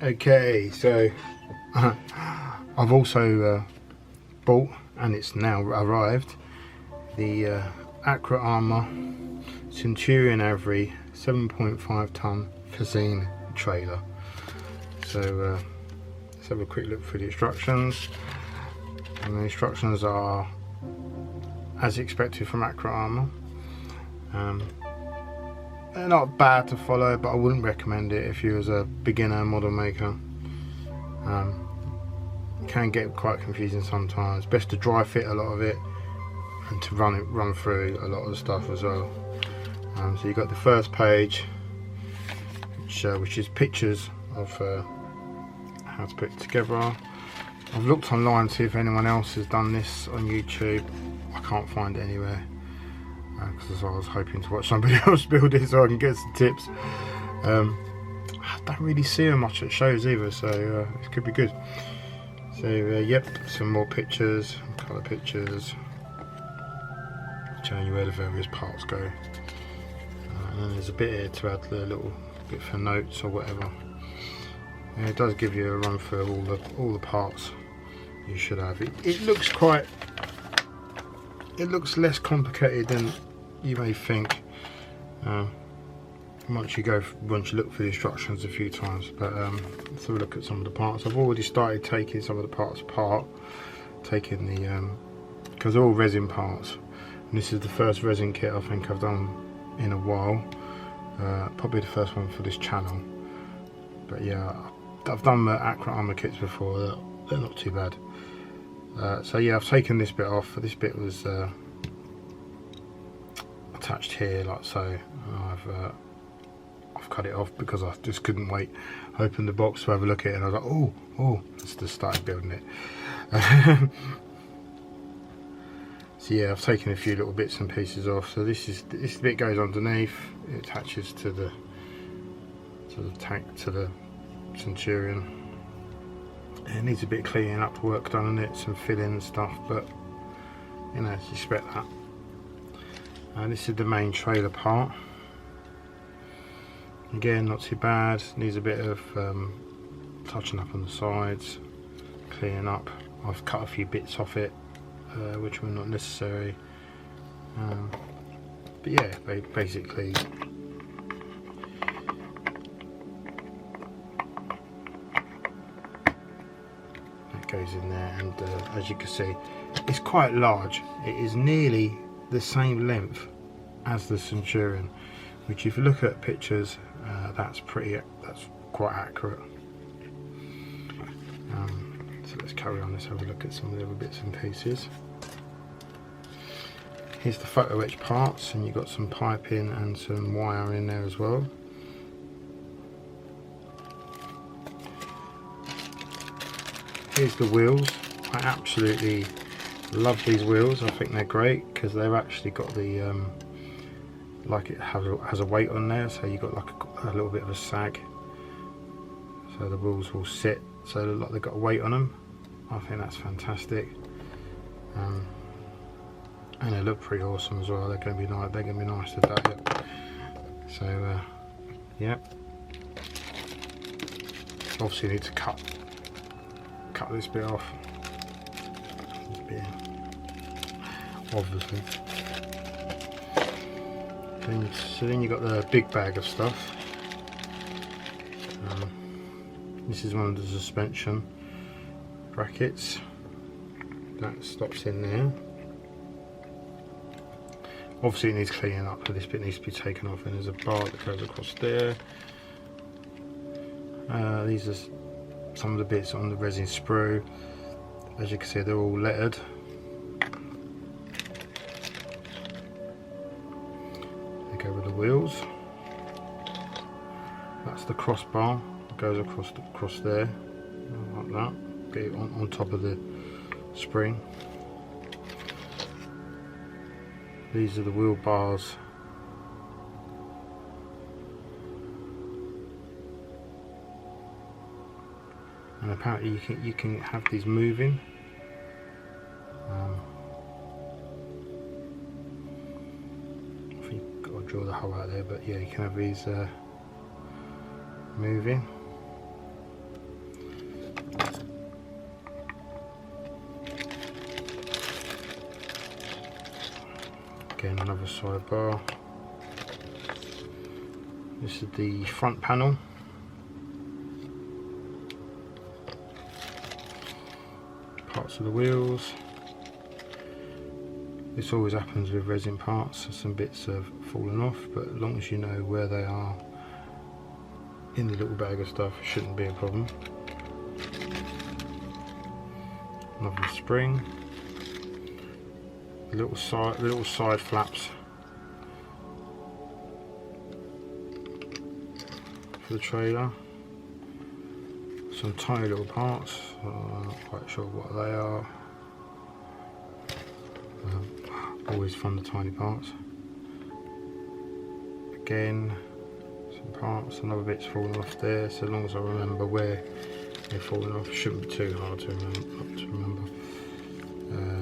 Okay, so I've also bought, and it's now arrived, the AVRE Armour Centurion AVRE 7.5 ton Fazine trailer. So let's have a quick look through the instructions. And the instructions are as expected from AVRE Armour. They're not bad to follow, but I wouldn't recommend it if you was a beginner model maker. It can get quite confusing sometimes. Best to dry fit a lot of it and to run through a lot of the stuff as well. So you've got the first page, which is pictures of how to put it together. I've looked online to see if anyone else has done this on YouTube. I can't find it anywhere, because I was hoping to watch somebody else build it so I can get some tips. I don't really see much at shows either, so it could be good. So yep, some more pictures, colour pictures, showing you where the various parts go. And then there's a bit here to add a little bit for notes or whatever. And it does give you a run through all the parts you should have. It looks quite. It looks less complicated than you may think. Once you look through the instructions a few times. But let's have a look at some of the parts. I've already started taking some of the parts apart, taking the because they're all resin parts. And this is the first resin kit I think I've done in a while. Probably the first one for this channel. But yeah, I've done the AVRE Armour kits before. They're not too bad. So yeah, I've taken this bit off. This bit was attached here like so. I've cut it off because I just couldn't wait. I opened the box to have a look at it and I was like, oh, just started building it. So yeah, I've taken a few little bits and pieces off. So this bit goes underneath. It attaches to the tank, to the Centurion. It needs a bit of cleaning up work done on it, some filling and stuff, but you know, you expect that. And this is the main trailer part. Again, not too bad. Needs a bit of touching up on the sides, cleaning up. I've cut a few bits off it, which were not necessary. But yeah, basically. Goes in there, and as you can see, it's quite large. It is nearly the same length as the Centurion, which if you look at pictures, that's quite accurate. So let's carry on. Let's have a look at some of the other bits and pieces. Here's the photo etch parts, and you've got some piping and some wire in there as well. Here's the wheels. I absolutely love these wheels. I think they're great because they've actually got the like it has a weight on there, so you've got like a little bit of a sag, so the wheels will sit, so they look like they've got a weight on them. I think that's fantastic, and they look pretty awesome as well. They're going to be nice. They're going to be nice to that. So yeah, obviously you need to cut this bit off. This bit, obviously. So then you've got the big bag of stuff. This is one of the suspension brackets that stops in there. Obviously it needs cleaning up, so this bit needs to be taken off, and there's a bar that goes across there. These are some of the bits on the resin sprue. As you can see, they're all lettered. They go with the wheels. That's the crossbar that goes across there, like that. Get it on top of the spring. These are the wheel bars. And apparently you can have these moving. I think you've got to draw the hole out there, but yeah, you can have these moving. Again, another sidebar. This is the front panel. Parts of the wheels. This always happens with resin parts. Some bits have fallen off, but as long as you know where they are in the little bag of stuff, it shouldn't be a problem. Another spring. Little side flaps for the trailer. Some tiny little parts. I'm not quite sure what they are. Always fun, the tiny parts. Again, some parts, another bit's falling off there, so long as I remember where they're falling off, it shouldn't be too hard to remember.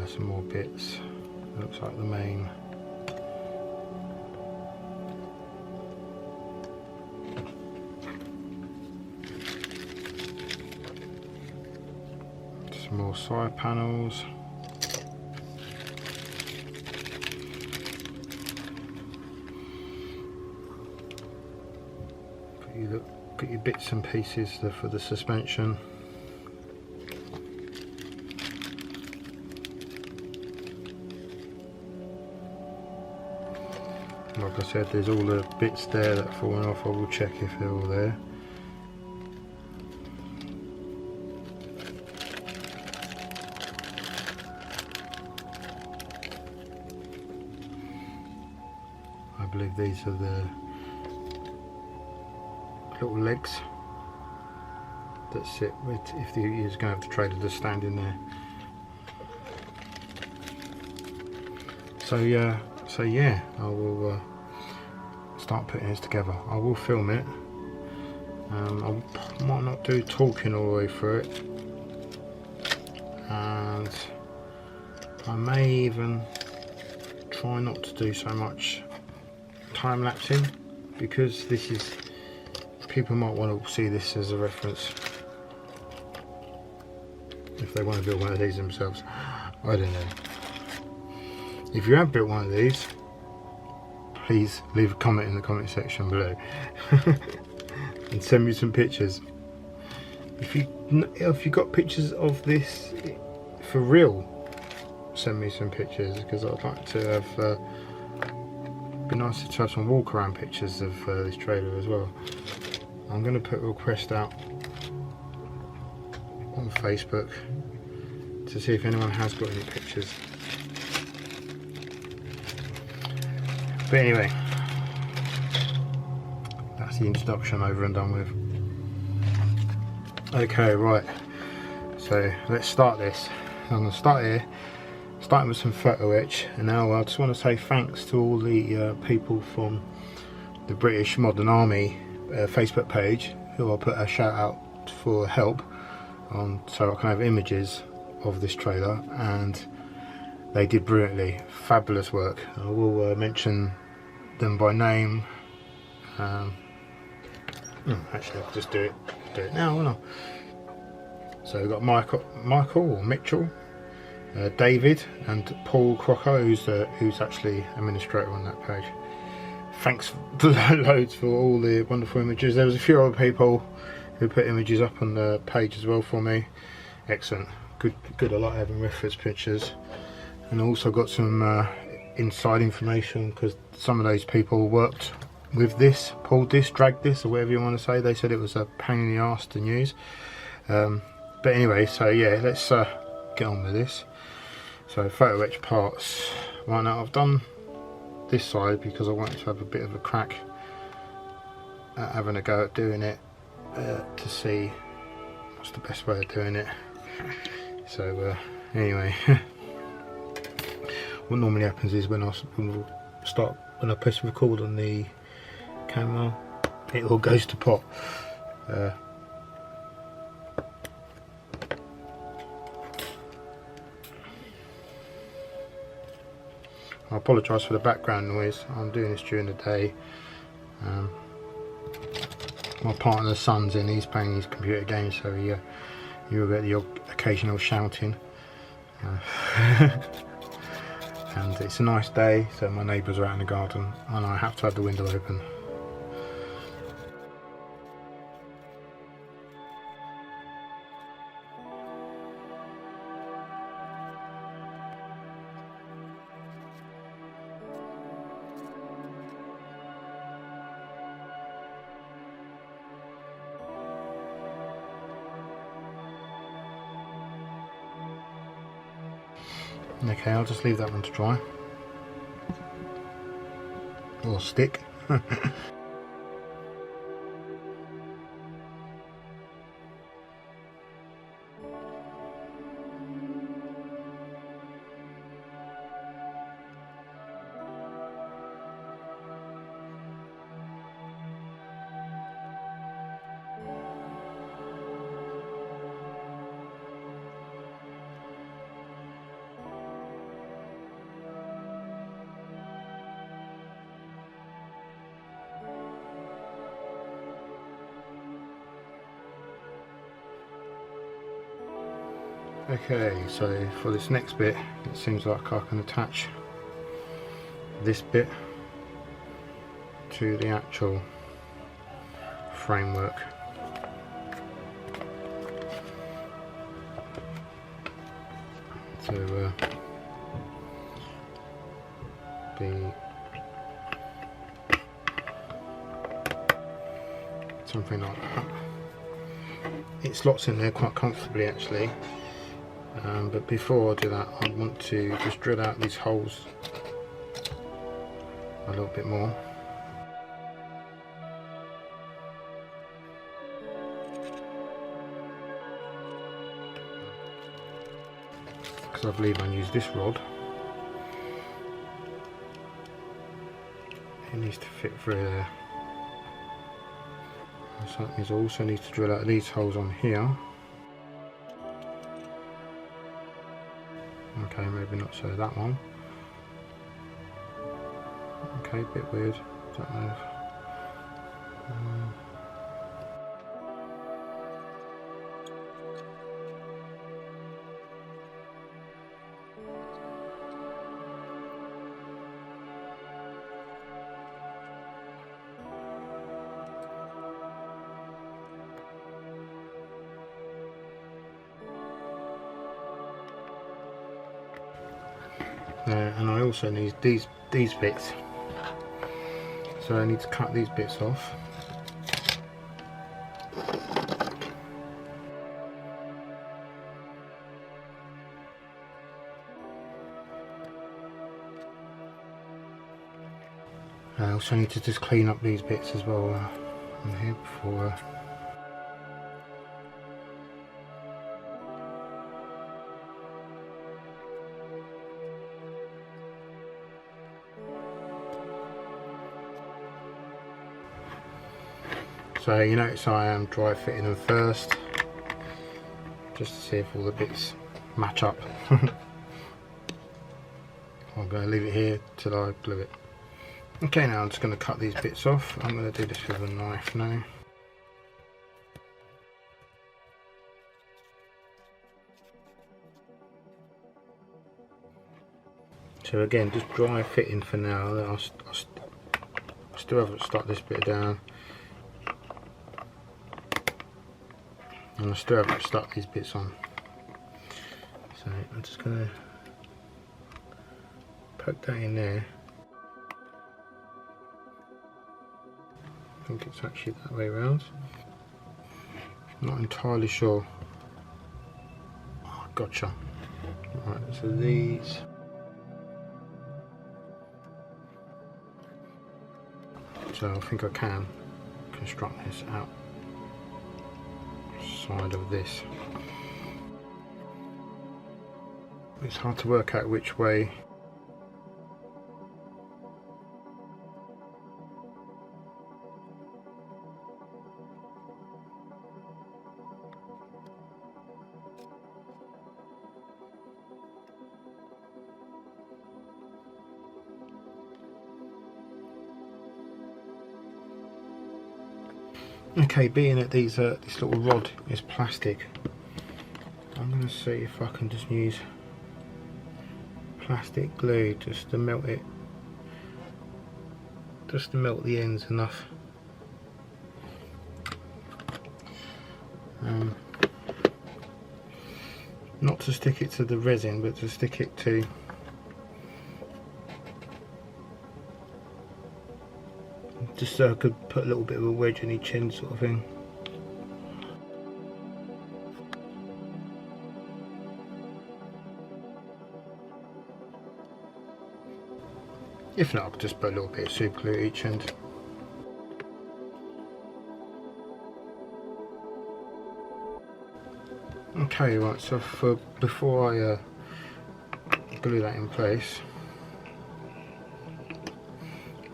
Some more bits. It looks like the main. Some more side panels. Got your bits and pieces for the suspension. Like I said, there's all the bits there that are falling off. I will check if they're all there. I believe these are the little legs that sit with, if the you're going to have the trailer just stand in there. So yeah, I will start putting this together. I will film it. I might not do talking all the way through it, and I may even try not to do so much time lapsing, because this is, people might want to see this as a reference if they want to build one of these themselves. I don't know. If you have built one of these, please leave a comment in the comment section below and send me some pictures. If you got pictures of this for real, send me some pictures, because I'd like to have be nice to have some walk around pictures of this trailer as well. I'm going to put a request out on Facebook to see if anyone has got any pictures. But anyway, that's the introduction over and done with. Okay, right, so let's start this. I'm going to start here, starting with some photo etch, and now I just want to say thanks to all the people from the British Modern Army Facebook page, who I'll put a shout out for help on, so I can have images of this trailer, and they did brilliantly, fabulous work. I will mention them by name. Actually, I'll just do it now, won't I? So we've got Michael or Mitchell, David, and Paul Crocker, who's actually administrator on that page. Thanks loads for all the wonderful images. There was a few other people who put images up on the page as well for me. Excellent, good. I like having reference pictures, and I also got some inside information, because some of those people worked with this, pulled this, dragged this, or whatever you want to say. They said it was a pain in the arse to use. But anyway, so yeah, let's get on with this. So photo etch parts. Right, now I've done this side because I wanted to have a bit of a crack at having a go at doing it, to see what's the best way of doing it. So anyway, what normally happens is when I press record on the camera, it all goes to pot. I apologise for the background noise. I'm doing this during the day. My partner's son's in, he's playing his computer games, so you'll get the occasional shouting. And it's a nice day, so my neighbours are out in the garden and I have to have the window open. Okay, I'll just leave that one to dry. Or stick. Okay, so for this next bit, it seems like I can attach this bit to the actual framework. So something like that. It slots in there quite comfortably actually. But before I do that, I want to just drill out these holes a little bit more. Because I believe I use this rod. It needs to fit through there. So that means I also need to drill out these holes on here. Okay, maybe not so that one. Okay, a bit weird. Don't know. And I also need these bits, so I need to cut these bits off. I also need to just clean up these bits as well on here before so you notice I am dry fitting them first, just to see if all the bits match up. I'm going to leave it here till I glue it. Okay, now I'm just going to cut these bits off. I'm going to do this with a knife now. So again, just dry fitting for now. I still haven't stuck this bit down. And I still haven't stuck these bits on. So I'm just going to poke that in there. I think it's actually that way around. Not entirely sure. Oh, gotcha. Right, so these. So I think I can construct this out side of this. It's hard to work out which way. Okay, being that this little rod is plastic, I'm going to see if I can just use plastic glue just to melt it, just to melt the ends enough. Not to stick it to the resin, but to stick it to just so I could put a little bit of a wedge in each end, sort of thing. If not, I could just put a little bit of super glue at each end. Okay, right, so before I glue that in place,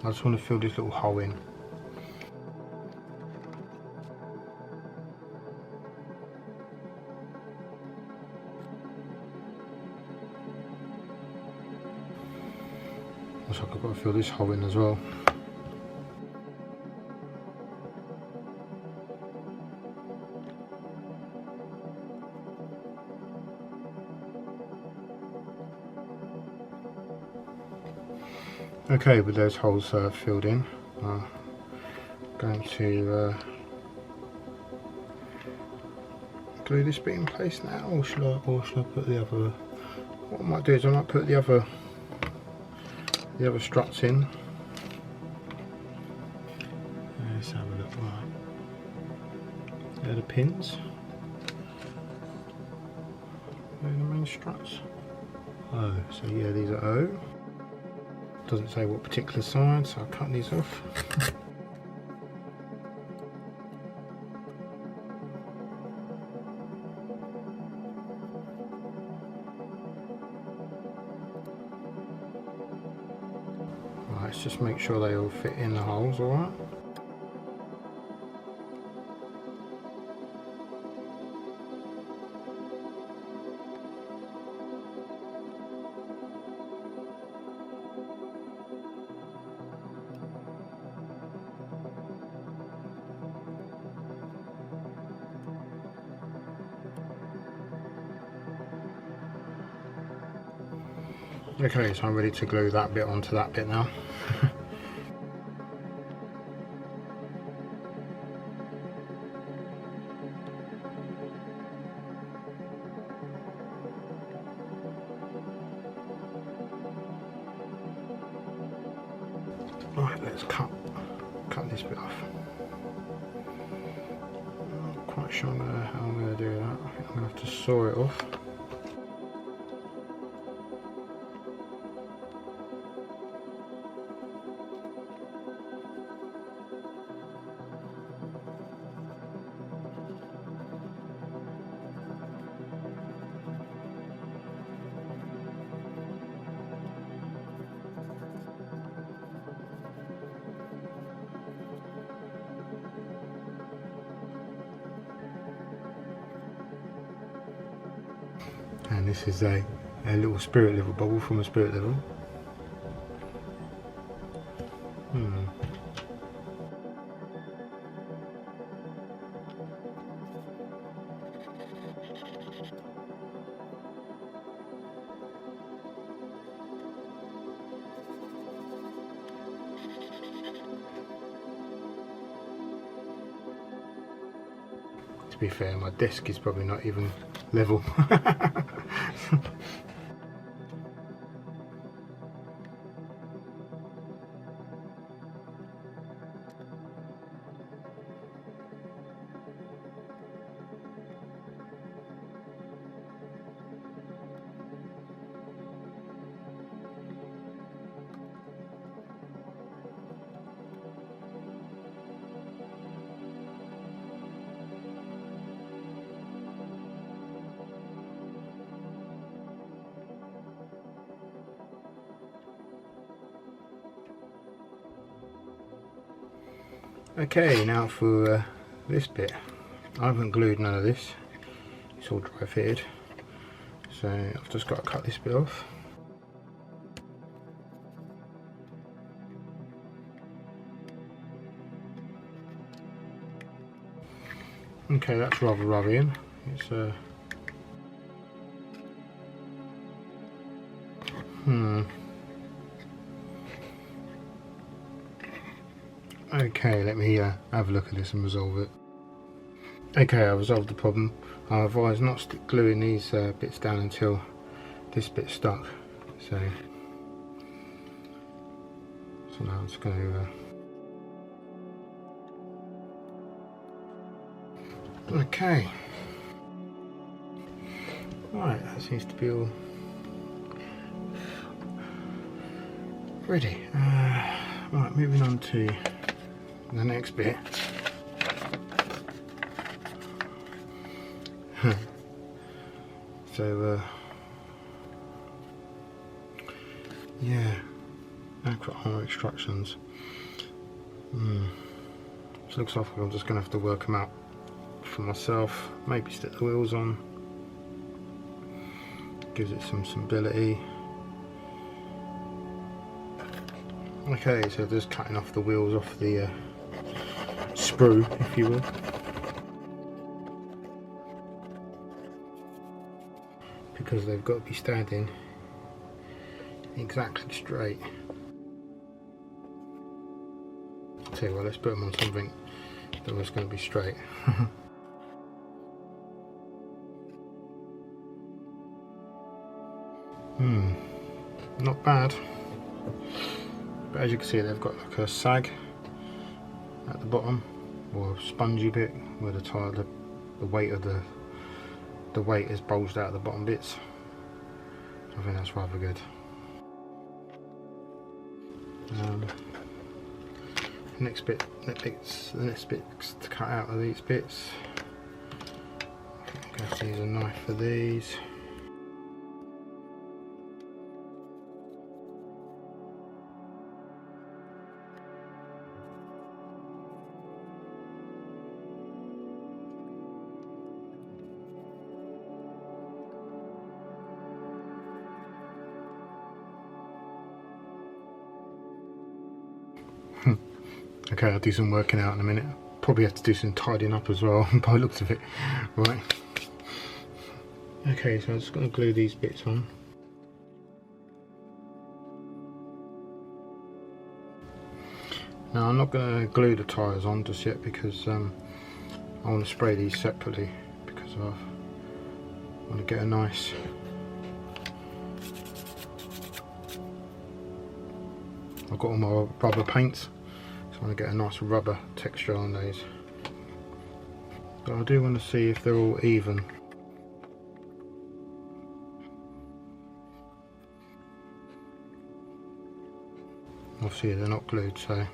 I just want to fill this little hole in. Looks like I've got to fill this hole in as well. Okay, with those holes filled in, I'm going to glue this bit in place now, or should I put the other? What I might do is I might put the other struts in. Let's have a look. Right, they're the pins. They're the main struts. Oh, so yeah, these are O. Doesn't say what particular side, so I'll cut these off. Right, let's just make sure they all fit in the holes, alright? Okay, so I'm ready to glue that bit onto that bit now. Right, let's cut this bit off. I'm not quite sure how I'm going to do that. I think I'm going to have to saw it off. And this is a little spirit level bubble from a spirit level. To be fair, my desk is probably not even level. Okay, now for this bit. I haven't glued none of this, it's all dry fitted, so I've just got to cut this bit off. Okay, that's rather rubbing. It's Okay, let me have a look at this and resolve it. Okay, I resolved the problem. I advise not gluing these bits down until this bit's stuck. So now I'm just going to okay. Right, that seems to be all ready. Right, moving on to the next bit. So yeah, AVRE Armour instructions. So looks like I'm just going to have to work them out for myself. Maybe stick the wheels on. Gives it some stability. Okay, so just cutting off the wheels off the sprue, if you will, because they've got to be standing exactly straight. Tell you what, let's put them on something that was going to be straight. Not bad. But as you can see, they've got like a sag at the bottom, or a spongy bit where the tire, the weight of the weight is bulged out of the bottom bits. I think that's rather good. The next bits to cut out of these bits. I'm going to use a knife for these. Okay, I'll do some working out in a minute. Probably have to do some tidying up as well by the looks of it. Right. Okay, so I'm just going to glue these bits on. Now I'm not going to glue the tyres on just yet because I want to spray these separately because I want to get a nice I've got all my rubber paints. I want to get a nice rubber texture on these, but I do want to see if they're all even. Obviously they're not glued, so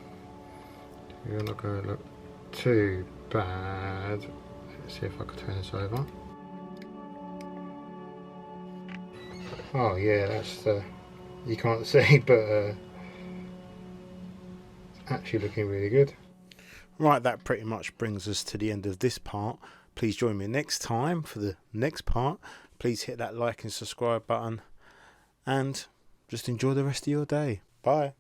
you're not going to look too bad. Let's see if I can turn this over. Oh yeah, that's you can't see, but actually looking really good. Right, that pretty much brings us to the end of this part. Please join me next time for the next part. Please hit that like and subscribe button and just enjoy the rest of your day. Bye.